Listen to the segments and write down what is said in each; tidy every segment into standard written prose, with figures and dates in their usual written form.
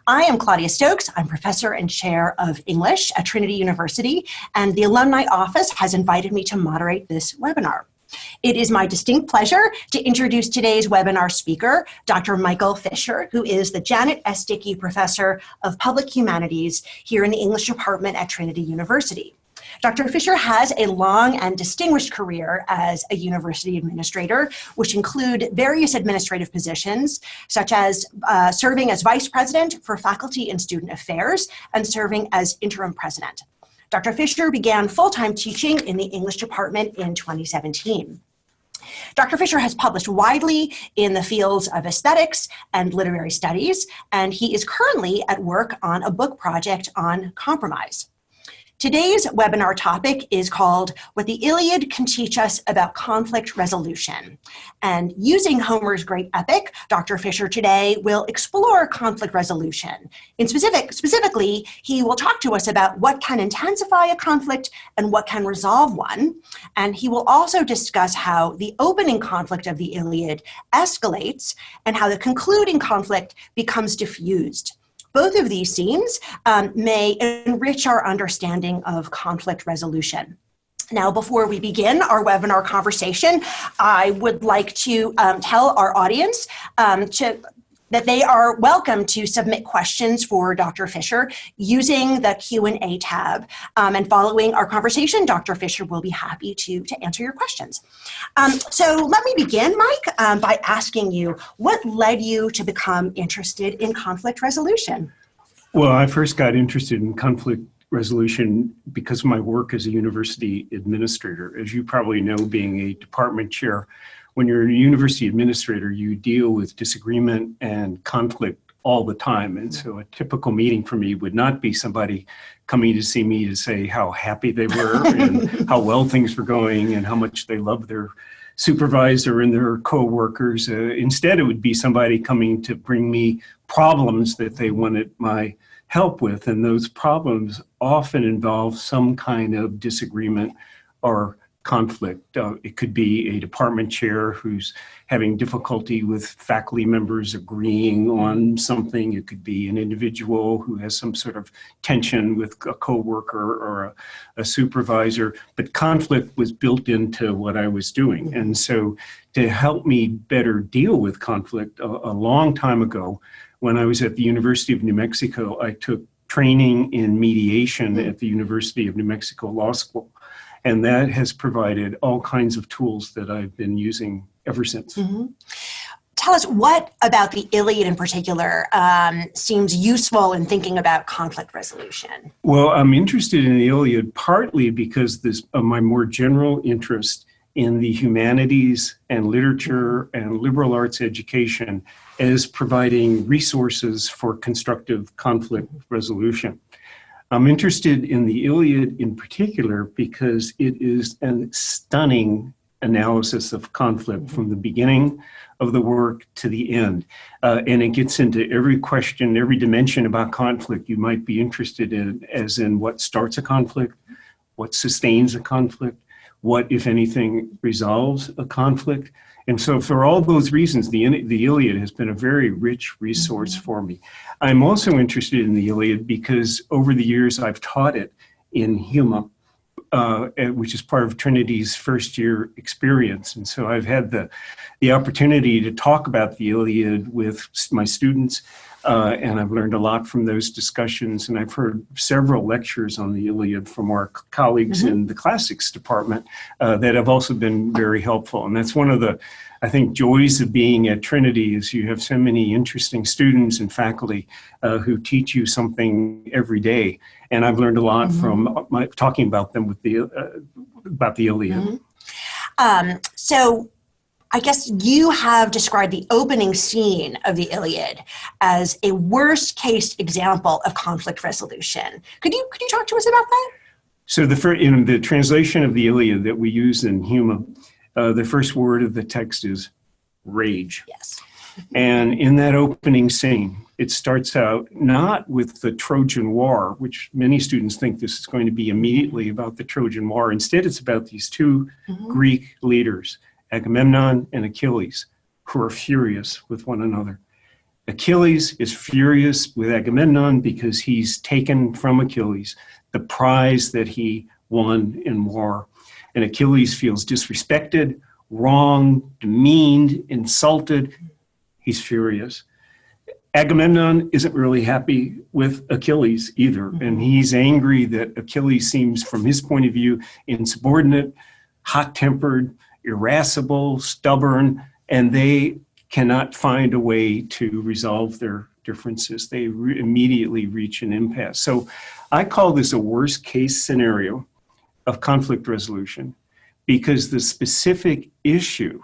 I am Claudia Stokes. I'm professor and chair of English at Trinity University, and the Alumni Office has invited me to moderate this webinar. It is my distinct pleasure to introduce today's webinar speaker, Dr. Michael Fischer, who is the Janet S. Dicke Professor of Public Humanities here in the English department at Trinity University. Dr. Fischer has a long and distinguished career as a university administrator, which include various administrative positions, such as serving as vice president for faculty and student affairs and serving as interim president. Dr. Fischer began full-time teaching in the English department in 2017. Dr. Fischer has published widely in the fields of aesthetics and literary studies, and he is currently at work on a book project on compromise. Today's webinar topic is called What the Iliad Can Teach Us About Conflict Resolution. And using Homer's great epic, Dr. Fischer today will explore conflict resolution. Specifically, he will talk to us about what can intensify a conflict and what can resolve one. And he will also discuss how the opening conflict of the Iliad escalates and how the concluding conflict becomes diffused. Both of these scenes may enrich our understanding of conflict resolution. Now, before we begin our webinar conversation, I would like to tell our audience that they are welcome to submit questions for Dr. Fischer using the Q&A tab. And following our conversation, Dr. Fischer will be happy to answer your questions. So let me begin, Mike, by asking you, what led you to become interested in conflict resolution? Well, I first got interested in conflict resolution because of my work as a university administrator. As you probably know, being a department chair, when you're a university administrator, you deal with disagreement and conflict all the time. And so a typical meeting for me would not be somebody coming to see me to say how happy they were and how well things were going and how much they loved their supervisor and their co-workers. Instead, it would be somebody coming to bring me problems that they wanted my help with. And those problems often involve some kind of disagreement or conflict. It could be a department chair who's having difficulty with faculty members agreeing on something. It could be an individual who has some sort of tension with a coworker or a supervisor. But conflict was built into what I was doing. And so to help me better deal with conflict, a long time ago, when I was at the University of New Mexico, I took training in mediation at the University of New Mexico Law School. And that has provided all kinds of tools that I've been using ever since. Mm-hmm. Tell us, what about the Iliad in particular seems useful in thinking about conflict resolution? Well, I'm interested in the Iliad partly because of my more general interest in the humanities and literature and liberal arts education as providing resources for constructive conflict resolution. I'm interested in the Iliad in particular because it is a stunning analysis of conflict from the beginning of the work to the end. And it gets into every question, every dimension about conflict you might be interested in, as in what starts a conflict, what sustains a conflict, what, if anything, resolves a conflict. And so for all those reasons, the Iliad has been a very rich resource for me. I'm also interested in the Iliad because over the years I've taught it in HUMA, which is part of Trinity's first year experience. And so I've had the opportunity to talk about the Iliad with my students, and I've learned a lot from those discussions. And I've heard several lectures on the Iliad from our colleagues in the classics department that have also been very helpful. And that's one of the, I think, joys of being at Trinity is you have so many interesting students and faculty who teach you something every day. And I've learned a lot from talking about them with about the Iliad. So I guess you have described the opening scene of the Iliad as a worst case example of conflict resolution. Could you talk to us about that? So in the translation of the Iliad that we use in HUMA, the first word of the text is rage. Yes. And in that opening scene, it starts out not with the Trojan War, which many students think this is going to be immediately about the Trojan War. Instead, it's about these two Greek leaders, Agamemnon and Achilles, who are furious with one another. Achilles is furious with Agamemnon because he's taken from Achilles the prize that he won in war. And Achilles feels disrespected, wronged, demeaned, insulted. He's furious. Agamemnon isn't really happy with Achilles either. And he's angry that Achilles seems, from his point of view, insubordinate, hot-tempered, irascible, stubborn, and they cannot find a way to resolve their differences. They immediately reach an impasse. So I call this a worst-case scenario of conflict resolution, because the specific issue,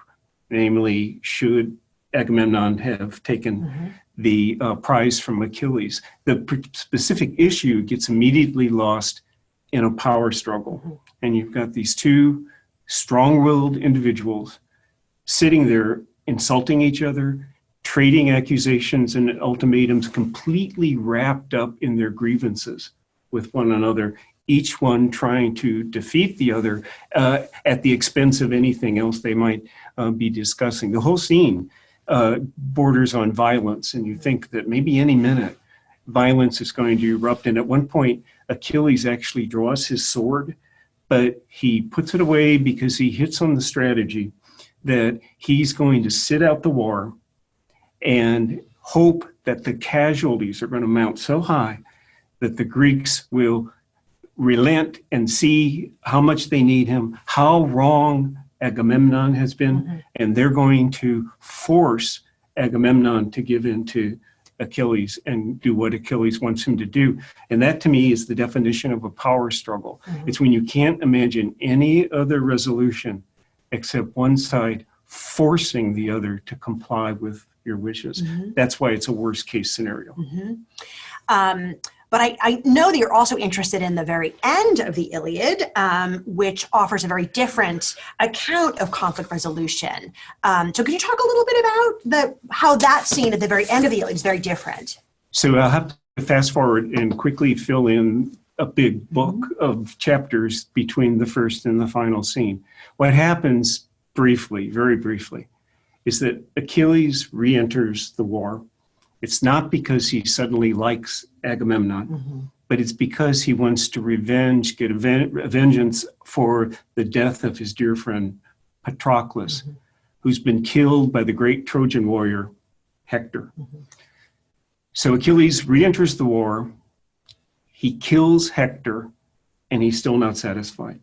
namely, should Agamemnon have taken the prize from Achilles, the specific issue gets immediately lost in a power struggle. And you've got these two strong-willed individuals sitting there insulting each other, trading accusations and ultimatums, completely wrapped up in their grievances with one another, each one trying to defeat the other at the expense of anything else they might be discussing. The whole scene borders on violence, and you think that maybe any minute violence is going to erupt. And at one point, Achilles actually draws his sword, but he puts it away because he hits on the strategy that he's going to sit out the war and hope that the casualties are going to mount so high that the Greeks will relent and see how much they need him, how wrong Agamemnon has been, and they're going to force Agamemnon to give in to Achilles and do what Achilles wants him to do. And that, to me, is the definition of a power struggle. It's when you can't imagine any other resolution except one side forcing the other to comply with your wishes. That's why it's a worst case scenario. But I know that you're also interested in the very end of the Iliad, which offers a very different account of conflict resolution. So could you talk a little bit about how that scene at the very end of the Iliad is very different? So I'll have to fast forward and quickly fill in a big book of chapters between the first and the final scene. What happens briefly, very briefly, is that Achilles re-enters the war. It's not because he suddenly likes Agamemnon, but it's because he wants to get a vengeance for the death of his dear friend Patroclus, who's been killed by the great Trojan warrior Hector. So Achilles re-enters the war. He kills Hector, and he's still not satisfied.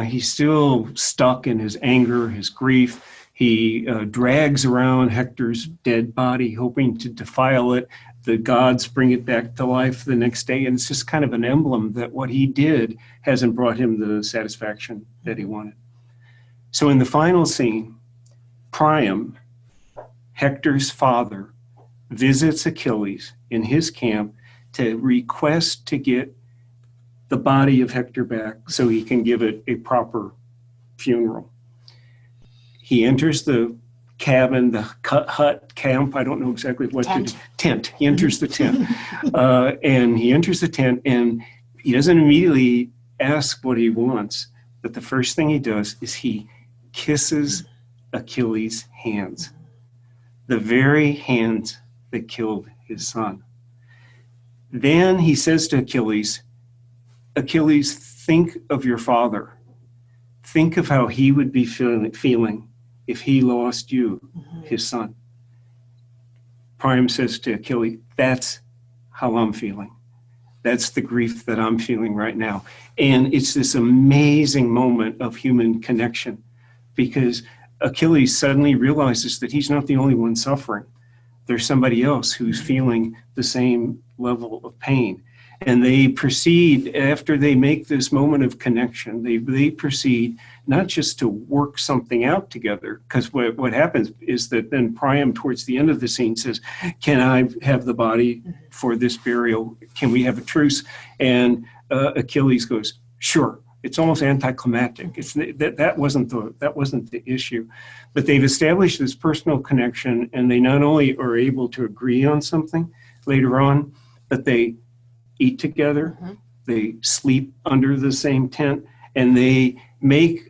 He's still stuck in his anger, his grief. He drags around Hector's dead body, hoping to defile it. The gods bring it back to life the next day, and it's just kind of an emblem that what he did hasn't brought him the satisfaction that he wanted. So in the final scene, Priam, Hector's father, visits Achilles in his camp to request to get the body of Hector back so he can give it a proper funeral. He enters the cabin, the hut, camp, I don't know exactly what to do. Tent. He enters the tent. And he enters the tent, and he doesn't immediately ask what he wants, but the first thing he does is he kisses Achilles' hands, the very hands that killed his son. Then he says to Achilles, Achilles, think of your father. Think of how he would be feeling if he lost you, his son. Priam says to Achilles, that's how I'm feeling. That's the grief that I'm feeling right now. And it's this amazing moment of human connection, because Achilles suddenly realizes that he's not the only one suffering. There's somebody else who's feeling the same level of pain. And they proceed, after they make this moment of connection, they proceed not just to work something out together, because what happens is that then Priam, towards the end of the scene, says, can I have the body for this burial? Can we have a truce? And Achilles goes, sure. It's almost anticlimactic. That wasn't the issue. But they've established this personal connection, and they not only are able to agree on something later on, but they eat together, they sleep under the same tent, and they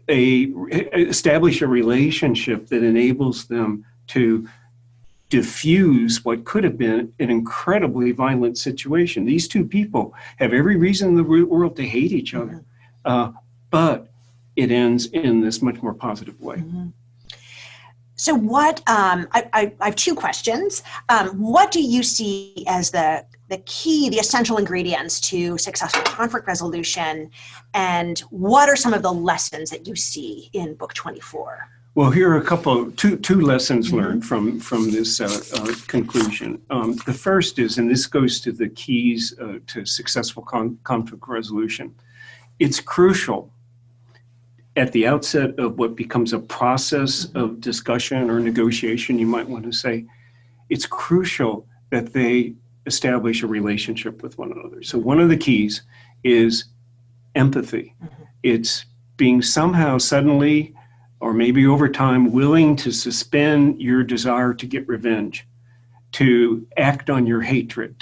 establish a relationship that enables them to diffuse what could have been an incredibly violent situation. These two people have every reason in the world to hate each other, but it ends in this much more positive way. So what, I have two questions. What do you see as the key, the essential ingredients to successful conflict resolution, and what are some of the lessons that you see in book 24? Well, here are two lessons learned from this conclusion. The first is, and this goes to the keys to successful conflict resolution. It's crucial at the outset of what becomes a process of discussion or negotiation, you might want to say, it's crucial that they establish a relationship with one another. So one of the keys is empathy. It's being somehow suddenly, or maybe over time, willing to suspend your desire to get revenge, to act on your hatred,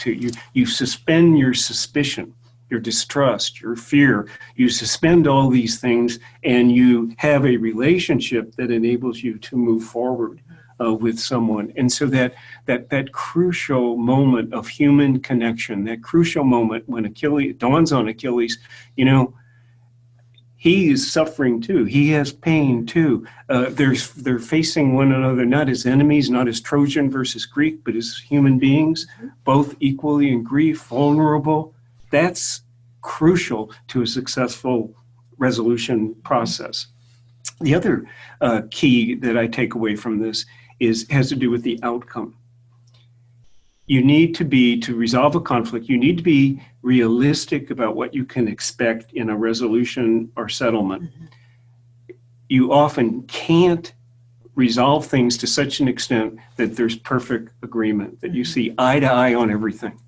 you suspend your suspicion, your distrust, your fear. You suspend all these things and you have a relationship that enables you to move forward with someone. And so that crucial moment of human connection, that crucial moment when Achilles dawns on Achilles, he is suffering too. He has pain too. They're facing one another not as enemies, not as Trojan versus Greek, but as human beings, both equally in grief, vulnerable. That's crucial to a successful resolution process. The other key that I take away from this has to do with the outcome. You need to resolve a conflict, you need to be realistic about what you can expect in a resolution or settlement. You often can't resolve things to such an extent that there's perfect agreement, that you see eye to eye on everything.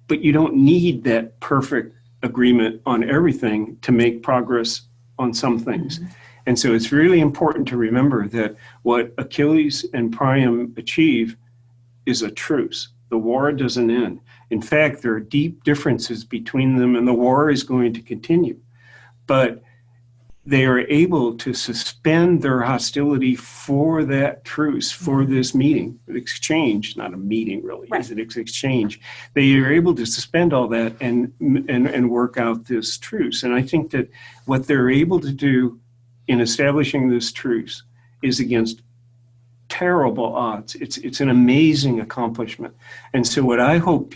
But you don't need that perfect agreement on everything to make progress on some things. And so it's really important to remember that what Achilles and Priam achieve is a truce. The war doesn't end. In fact, there are deep differences between them and the war is going to continue. But they are able to suspend their hostility for that truce, for this meeting, exchange, not a meeting really, right. It's exchange. They are able to suspend all that and work out this truce. And I think that what they're able to do in establishing this truce is against terrible odds. It's an amazing accomplishment. And so what I hope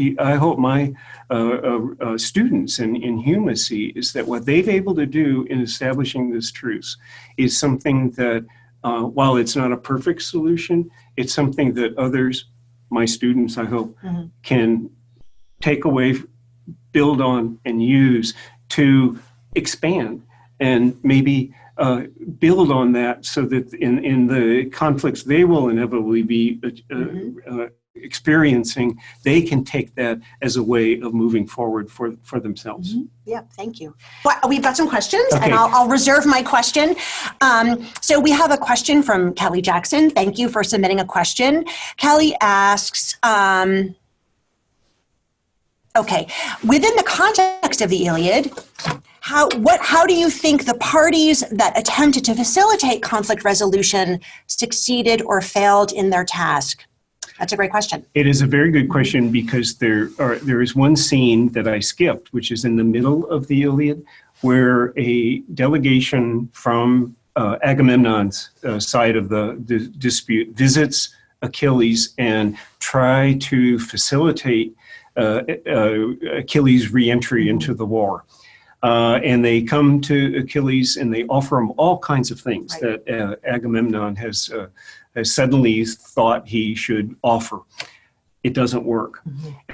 my students in Huma see is that what they've able to do in establishing this truce is something that, while it's not a perfect solution, it's something that others, my students, I hope, can take away, build on, and use to expand and maybe build on that so that in the conflicts they will inevitably be experiencing, they can take that as a way of moving forward for themselves. Yeah, thank you. Well, we've got some questions, okay. And I'll reserve my question. So we have a question from Callie Jackson. Thank you for submitting a question. Callie asks, okay, within the context of the Iliad, how do you think the parties that attempted to facilitate conflict resolution succeeded or failed in their task? That's a great question. It is a very good question because there is one scene that I skipped, which is in the middle of the Iliad, where a delegation from Agamemnon's side of the dispute visits Achilles and try to facilitate Achilles' re-entry into the war. And they come to Achilles and they offer him all kinds of things that Agamemnon has suddenly thought he should offer. It doesn't work.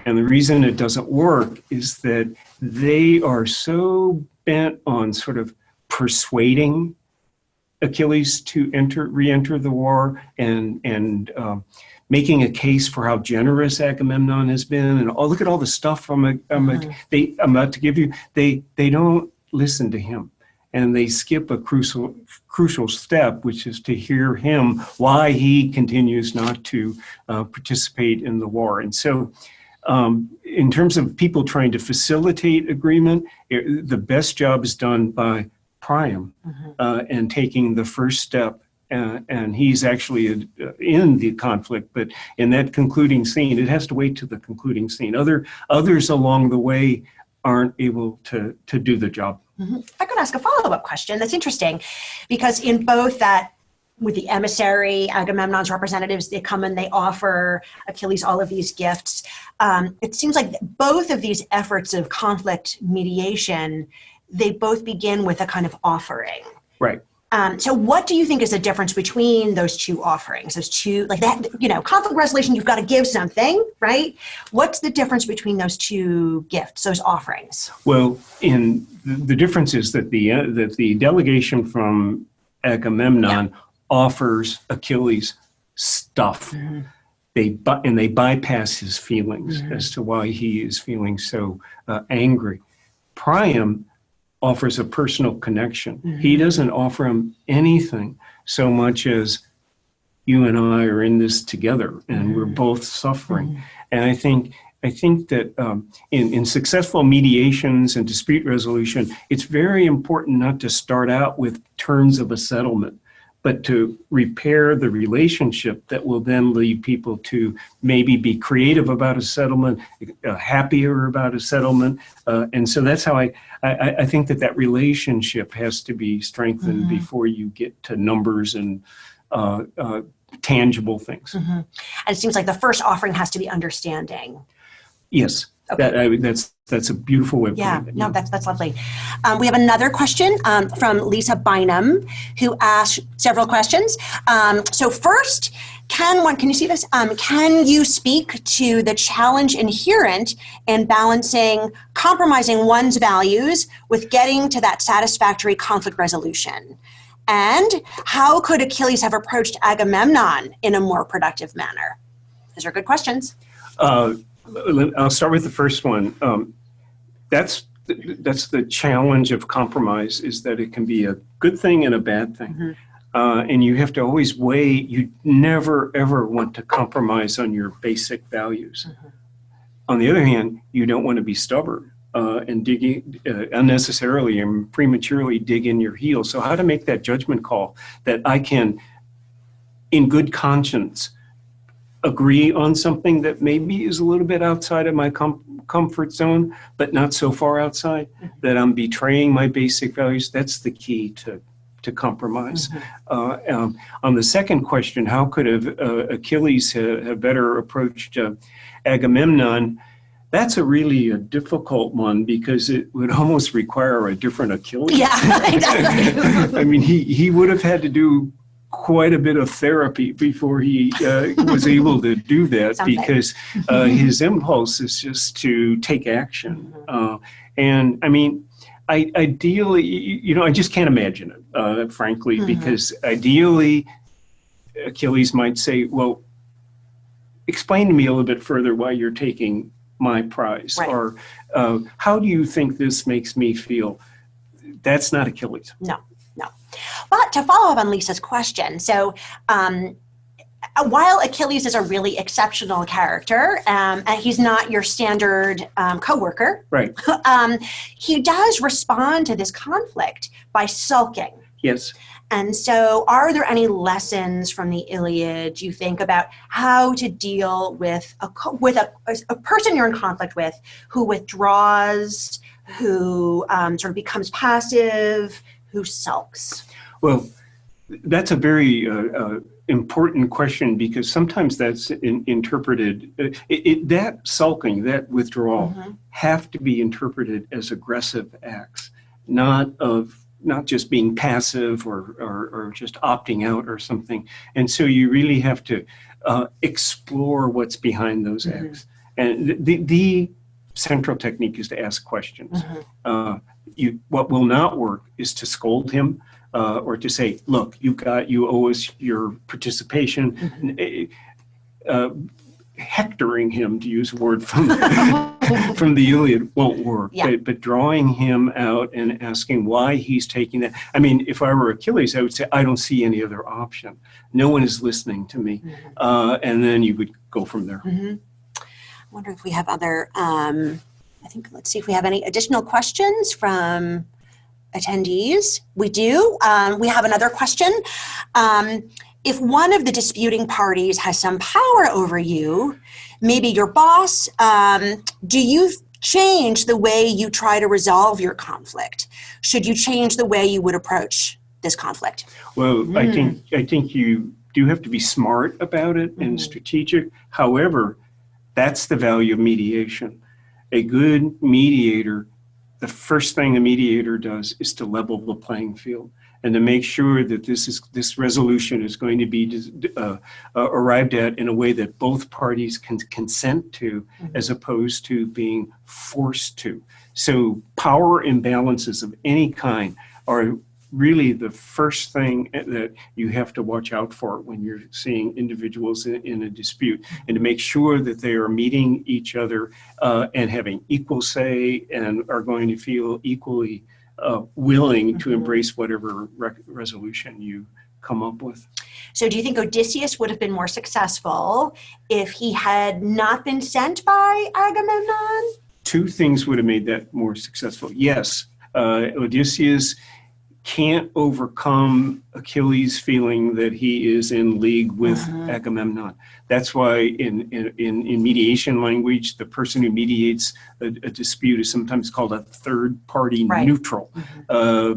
And the reason it doesn't work is that they are so bent on sort of persuading Achilles to re-enter the war and making a case for how generous Agamemnon has been, and look at all the stuff I'm about to give you. They don't listen to him, and they skip a crucial step, which is to hear him why he continues not to participate in the war. And so, in terms of people trying to facilitate agreement, the best job is done by Priam and taking the first step and he's actually in the conflict, but in that concluding scene, it has to wait to the concluding scene. Others along the way aren't able to do the job. Mm-hmm. I could ask a follow-up question. That's interesting, because in both that, with the emissary, Agamemnon's representatives, they come and they offer Achilles all of these gifts. It seems like both of these efforts of conflict mediation, they both begin with a kind of offering. Right. So what do you think is the difference between those two offerings? Those two, like that, conflict resolution, you've got to give something, right? What's the difference between those two gifts, those offerings? Well, the difference is that the delegation from Agamemnon offers Achilles stuff. Mm-hmm. They bypass his feelings as to why he is feeling so angry. Priam offers a personal connection. Mm-hmm. He doesn't offer him anything so much as you and I are in this together and we're both suffering. Mm-hmm. And I think that in successful mediations and dispute resolution, it's very important not to start out with terms of a settlement, but to repair the relationship that will then lead people to maybe be creative about a settlement, happier about a settlement. And so that's how I think that relationship has to be strengthened before you get to numbers and tangible things. Mm-hmm. And it seems like the first offering has to be understanding. Yes. Okay. That's a beautiful way of putting it. No, that's lovely. We have another question from Lisa Bynum, who asked several questions. So first, can you see this? Can you speak to the challenge inherent in compromising one's values with getting to that satisfactory conflict resolution? And how could Achilles have approached Agamemnon in a more productive manner? Those are good questions. I'll start with the first one. That's the challenge of compromise, is that it can be a good thing and a bad thing. Mm-hmm. And you have to always weigh, you never, ever want to compromise on your basic values. Mm-hmm. On the other hand, you don't want to be stubborn and dig unnecessarily and prematurely dig in your heels. So how to make that judgment call that I can, in good conscience, agree on something that maybe is a little bit outside of my comfort zone, but not so far outside that I'm betraying my basic values. That's the key to compromise. Mm-hmm. On the second question, how could Achilles have better approached Agamemnon? That's really a difficult one, because it would almost require a different Achilles. Yeah, exactly. I mean, he would have had to do quite a bit of therapy before he was able to do that, because his impulse is just to take action. And I mean, ideally, I just can't imagine it, frankly, because ideally Achilles might say, well, explain to me a little bit further why you're taking my prize, right. Or how do you think this makes me feel? That's not Achilles. No. But to follow up on Lisa's question, so while Achilles is a really exceptional character, and he's not your standard coworker, right? He does respond to this conflict by sulking. Yes. And so are there any lessons from the Iliad, you think, about how to deal with a person you're in conflict with who withdraws, who sort of becomes passive, who sulks? Well, that's a very important question, because sometimes that's interpreted, that sulking, that withdrawal, have to be interpreted as aggressive acts, not just being passive or just opting out or something. And so you really have to explore what's behind those acts. And the central technique is to ask questions. What will not work is to scold him, or to say, look, you owe us your participation. Hectoring him, to use a word from the Iliad, won't work. Yeah. But drawing him out and asking why he's taking that. I mean, if I were Achilles, I would say, I don't see any other option. No one is listening to me. And then you would go from there. I wonder if we have other, let's see if we have any additional questions from attendees? We do. We have another question. If one of the disputing parties has some power over you, maybe your boss, do you change the way you try to resolve your conflict? Should you change the way you would approach this conflict? Well, I think you do have to be smart about it and strategic. However, that's the value of mediation. A good mediator, the first thing a mediator does is to level the playing field and to make sure that this resolution is going to be arrived at in a way that both parties can consent to, as opposed to being forced to. So power imbalances of any kind are really the first thing that you have to watch out for when you're seeing individuals in a dispute, and to make sure that they are meeting each other and having equal say and are going to feel equally willing to embrace whatever resolution you come up with. So do you think Odysseus would have been more successful if he had not been sent by Agamemnon? Two things would have made that more successful. Yes, Odysseus can't overcome Achilles' feeling that he is in league with Agamemnon. That's why in mediation language, the person who mediates a dispute is sometimes called a third party neutral,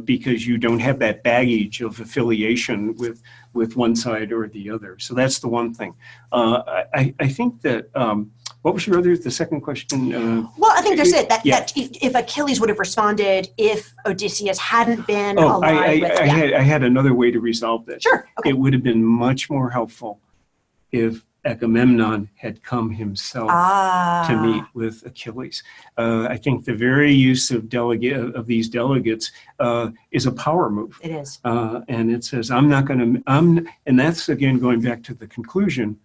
because you don't have that baggage of affiliation with one side or the other. So that's the one thing. I think that, what was the second question? Well, I think there's it, that if Achilles would have responded if Odysseus hadn't been aligned with... I had another way to resolve this. Sure. Okay. It would have been much more helpful if Agamemnon had come himself to meet with Achilles. I think the very use of these delegates is a power move. It is. And it says, and that's again going back to the conclusion.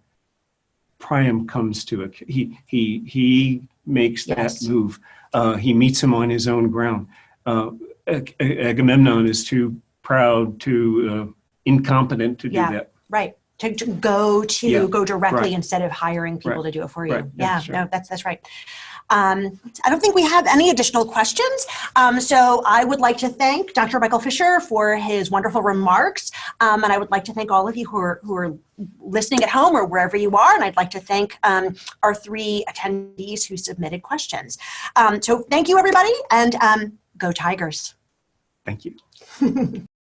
Priam comes to he makes that move. He meets him on his own ground. Agamemnon is too proud, too incompetent to do that. Right. To go directly instead of hiring people to do it for you. Right. That's right. I don't think we have any additional questions. So I would like to thank Dr. Michael Fischer for his wonderful remarks. And I would like to thank all of you who are listening at home or wherever you are. And I'd like to thank our three attendees who submitted questions. So thank you, everybody, and go Tigers. Thank you.